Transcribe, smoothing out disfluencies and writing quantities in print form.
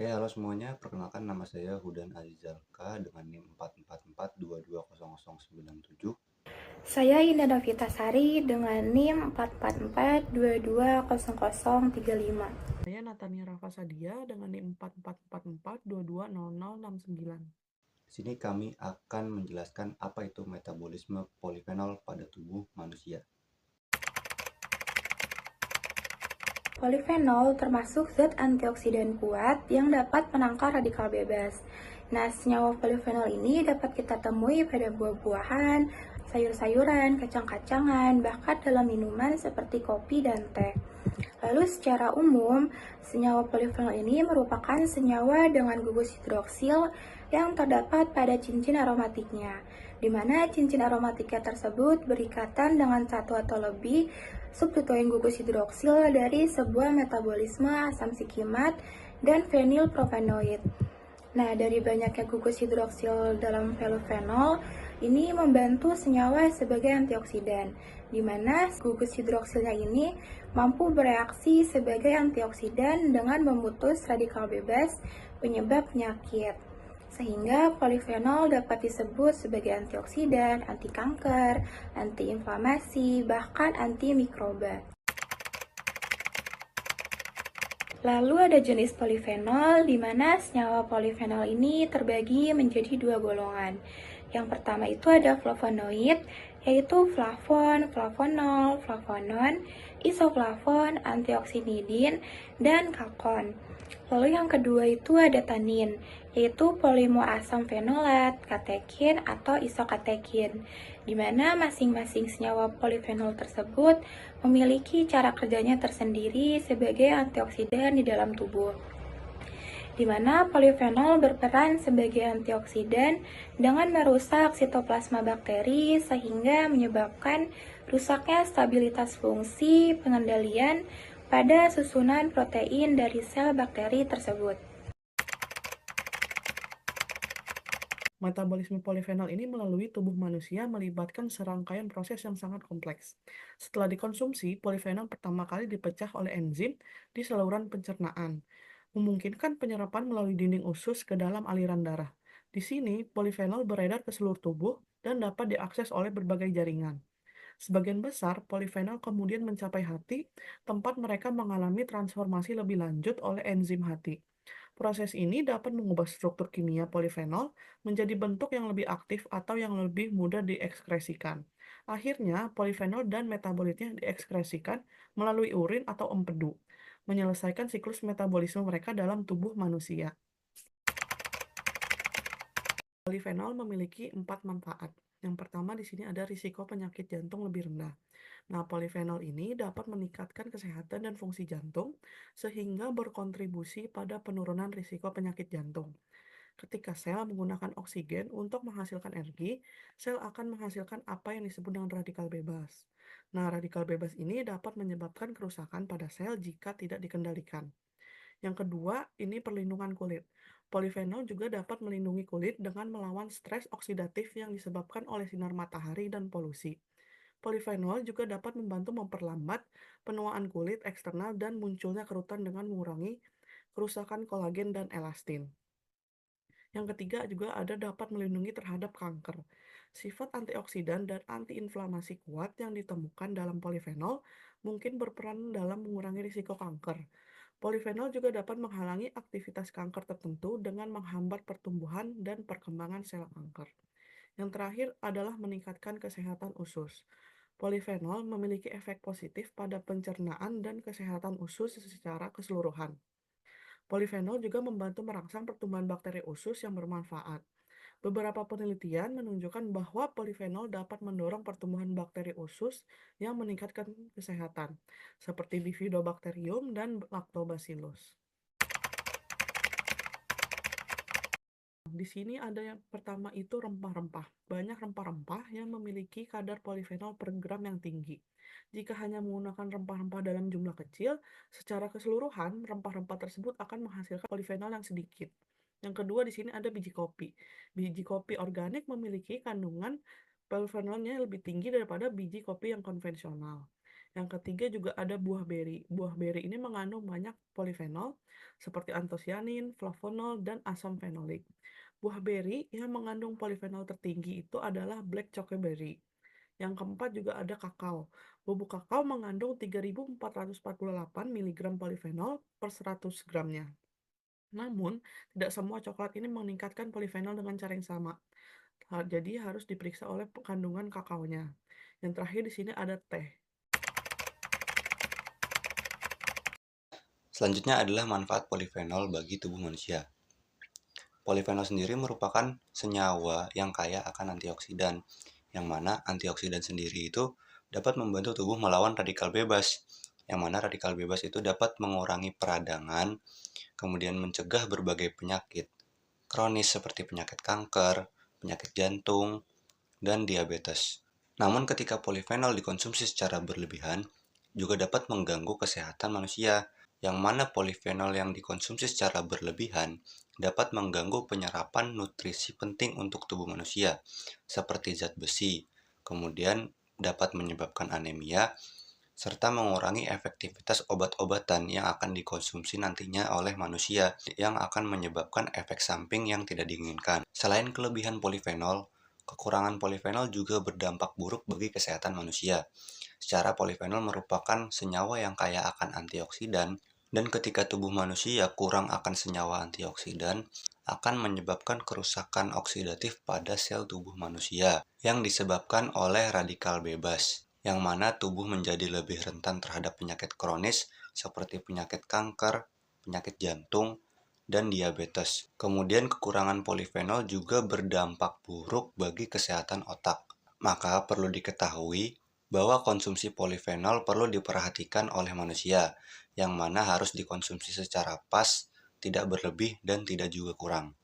Oke, halo semuanya. Perkenalkan nama saya Hudan Azizalka dengan NIM 444220097. Saya Indah Novitasari dengan NIM 444220035. Saya Natania Rafa Sadia dengan NIM 44442200069. Di sini kami akan menjelaskan apa itu metabolisme polifenol pada tubuh manusia. Polifenol termasuk zat antioksidan kuat yang dapat menangkal radikal bebas. Nah, senyawa polifenol ini dapat kita temui pada buah-buahan, sayur-sayuran, kacang-kacangan, bahkan dalam minuman seperti kopi dan teh. Lalu secara umum, senyawa polifenol ini merupakan senyawa dengan gugus hidroksil yang terdapat pada cincin aromatiknya, di mana cincin aromatiknya tersebut berikatan dengan satu atau lebih substituen gugus hidroksil dari sebuah metabolisme asam sikimat dan fenilpropanoid. Nah, dari banyaknya gugus hidroksil dalam polifenol, ini membantu senyawa sebagai antioksidan, di mana gugus hidroksilnya ini mampu bereaksi sebagai antioksidan dengan memutus radikal bebas penyebab penyakit. Sehingga polifenol dapat disebut sebagai antioksidan, anti kanker, anti-inflamasi, bahkan anti mikroba. Lalu ada jenis polifenol, di mana senyawa polifenol ini terbagi menjadi dua golongan. Yang pertama itu ada flavonoid, yaitu flavon, flavonol, flavonon, isoflavon, antioksidanidin, dan kakon. Lalu yang kedua itu ada tanin, yaitu polimor asam fenolat, katekin, atau isokatekin, di mana masing-masing senyawa polifenol tersebut memiliki cara kerjanya tersendiri sebagai antioksidan di dalam tubuh, di mana polifenol berperan sebagai antioksidan dengan merusak sitoplasma bakteri sehingga menyebabkan rusaknya stabilitas fungsi pengendalian pada susunan protein dari sel bakteri tersebut. Metabolisme polifenol ini melalui tubuh manusia melibatkan serangkaian proses yang sangat kompleks. Setelah dikonsumsi, polifenol pertama kali dipecah oleh enzim di saluran pencernaan, memungkinkan penyerapan melalui dinding usus ke dalam aliran darah. Di sini, polifenol beredar ke seluruh tubuh dan dapat diakses oleh berbagai jaringan. Sebagian besar polifenol kemudian mencapai hati, tempat mereka mengalami transformasi lebih lanjut oleh enzim hati. Proses ini dapat mengubah struktur kimia polifenol menjadi bentuk yang lebih aktif atau yang lebih mudah diekskresikan. Akhirnya, polifenol dan metabolitnya diekskresikan melalui urin atau empedu, menyelesaikan siklus metabolisme mereka dalam tubuh manusia. Polifenol memiliki 4 manfaat. Yang pertama di sini ada risiko penyakit jantung lebih rendah. Nah, polifenol ini dapat meningkatkan kesehatan dan fungsi jantung sehingga berkontribusi pada penurunan risiko penyakit jantung. Ketika sel menggunakan oksigen untuk menghasilkan energi, sel akan menghasilkan apa yang disebut dengan radikal bebas. Nah, radikal bebas ini dapat menyebabkan kerusakan pada sel jika tidak dikendalikan. Yang kedua, ini perlindungan kulit. Polifenol juga dapat melindungi kulit dengan melawan stres oksidatif yang disebabkan oleh sinar matahari dan polusi. Polifenol juga dapat membantu memperlambat penuaan kulit eksternal dan munculnya kerutan dengan mengurangi kerusakan kolagen dan elastin. Yang ketiga juga ada dapat melindungi terhadap kanker. Sifat antioksidan dan antiinflamasi kuat yang ditemukan dalam polifenol mungkin berperan dalam mengurangi risiko kanker. Polifenol juga dapat menghalangi aktivitas kanker tertentu dengan menghambat pertumbuhan dan perkembangan sel kanker. Yang terakhir adalah meningkatkan kesehatan usus. Polifenol memiliki efek positif pada pencernaan dan kesehatan usus secara keseluruhan. Polifenol juga membantu merangsang pertumbuhan bakteri usus yang bermanfaat. Beberapa penelitian menunjukkan bahwa polifenol dapat mendorong pertumbuhan bakteri usus yang meningkatkan kesehatan, seperti Bifidobacterium dan Lactobacillus. Di sini ada yang pertama itu rempah-rempah. Banyak rempah-rempah yang memiliki kadar polifenol per gram yang tinggi. Jika hanya menggunakan rempah-rempah dalam jumlah kecil, secara keseluruhan rempah-rempah tersebut akan menghasilkan polifenol yang sedikit. Yang kedua di sini ada biji kopi. Biji kopi organik memiliki kandungan polifenolnya lebih tinggi daripada biji kopi yang konvensional. Yang ketiga juga ada buah beri. Buah beri ini mengandung banyak polifenol seperti antosianin, flavonol, dan asam fenolik. Buah beri yang mengandung polifenol tertinggi itu adalah black chocoberry. Yang keempat juga ada kakao. Bubuk kakao mengandung 3.448 mg polifenol per 100 gramnya. Namun, tidak semua coklat ini meningkatkan polifenol dengan cara yang sama. Jadi harus diperiksa oleh kandungan kakaonya. Yang terakhir di sini ada teh. Selanjutnya adalah manfaat polifenol bagi tubuh manusia. Polifenol sendiri merupakan senyawa yang kaya akan antioksidan, yang mana antioksidan sendiri itu dapat membantu tubuh melawan radikal bebas, yang mana radikal bebas itu dapat mengurangi peradangan, kemudian mencegah berbagai penyakit kronis seperti penyakit kanker, penyakit jantung, dan diabetes. Namun ketika polifenol dikonsumsi secara berlebihan, juga dapat mengganggu kesehatan manusia, yang mana polifenol yang dikonsumsi secara berlebihan dapat mengganggu penyerapan nutrisi penting untuk tubuh manusia, seperti zat besi, kemudian dapat menyebabkan anemia, serta mengurangi efektivitas obat-obatan yang akan dikonsumsi nantinya oleh manusia, yang akan menyebabkan efek samping yang tidak diinginkan. Selain kelebihan polifenol, kekurangan polifenol juga berdampak buruk bagi kesehatan manusia. Secara polifenol merupakan senyawa yang kaya akan antioksidan, dan ketika tubuh manusia kurang akan senyawa antioksidan, akan menyebabkan kerusakan oksidatif pada sel tubuh manusia yang disebabkan oleh radikal bebas, yang mana tubuh menjadi lebih rentan terhadap penyakit kronis seperti penyakit kanker, penyakit jantung, dan diabetes. Kemudian kekurangan polifenol juga berdampak buruk bagi kesehatan otak. Maka perlu diketahui bahwa konsumsi polifenol perlu diperhatikan oleh manusia, yang mana harus dikonsumsi secara pas, tidak berlebih dan tidak juga kurang.